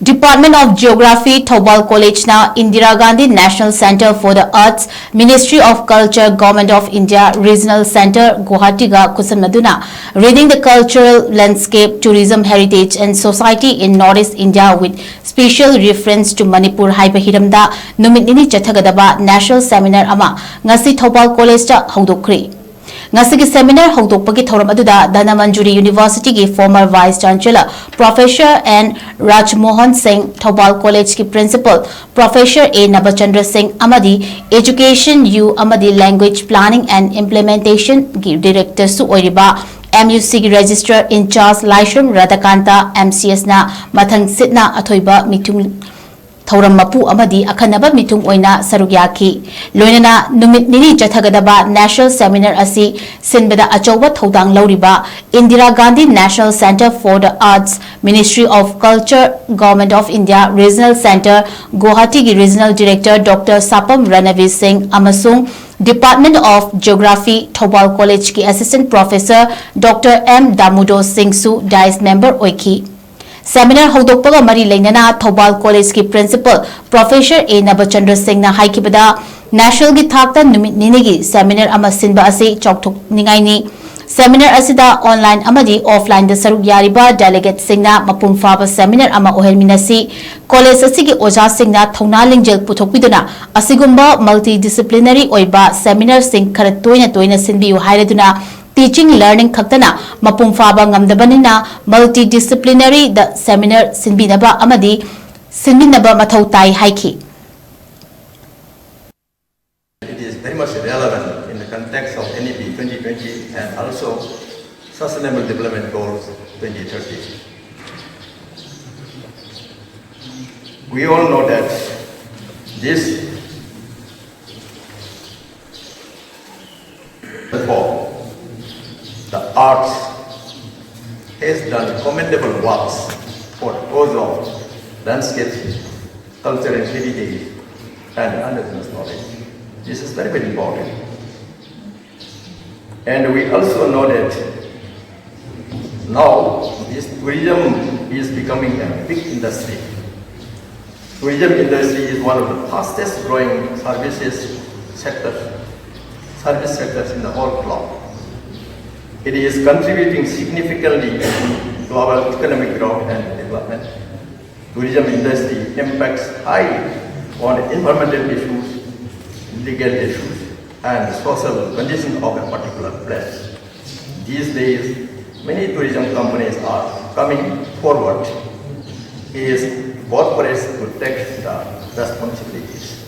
Department of Geography, Thoubal College na Indira Gandhi National Center for the Arts, Ministry of Culture, Govt of India Regional Center, GUWAHATI ga KHUTSAMNADUNA, reading the cultural landscape, tourism, heritage and society in Northeast India with special reference to Manipur HAIBA HIRAMDA, NUMIT NINI CHATHAGADABA National Seminar ama ngasi Thoubal College ta HOUDOKHRE. Ngasigi seminar HOUDOKPAGI thoram aduda Danamanjuri University ki former Vice Chancellor Professor N. Rajmohan Singh, Thoubal College ki Principal Professor A. Nabachandra Singh amadi Education U amadi Language Planning and Implementation ki Director su oiriba MUC ki Registrar in Charge Laishram Radhakanta MCS na mathang sitna athoiba mitung Thoram mapu amadi akhanaba mitung oina sarugyaki loinana numit nini chathagadaba national seminar asi sinbeda achoba thodang lauriba Indira Gandhi National Center for the Arts, Ministry of Culture, Govt of India Regional Center, Guwahati Regional Director Dr. Sapam Ranavi Singh amasung Department of Geography, Thoubal College ki Assistant Professor Dr. M. Damudo Singh su Dice Member oiki. Seminar HOUDOKPAGA mari leinana Thoubal College ki Principal Professor A. Nabachandra Singh na haikibada National gi thakta numit nini gi seminar ama sinba ase chokthok ningai ni seminar asida online amadi offline da saruk yariba delegate singna mapum faba seminar ama ohelminasi college asigi oja singna thona lingjel puthokpiduna asigumba multidisciplinary oiba seminar sing khara toina sinbiu hairaduna teaching learning khaktana mapum faba ngamdabanina multidisciplinary the seminar sinbinaba amadi sinbinaba mathau tai haiki. It is very much relevant in the context of NEP 2020 and also Sustainable Development Goals 2030. We all know that this the arts has done commendable works for the cause of landscape, culture and heritage and indigenous knowledge. This is very, very important. And we also know that now this tourism is becoming a big industry. Tourism industry is one of the fastest growing service sectors in the whole globe. It is contributing significantly to global economic growth and development. Tourism industry impacts high on environmental issues, legal issues, and social conditions of a particular place. These days, many tourism companies are coming forward. It is both parties to take the responsibilities.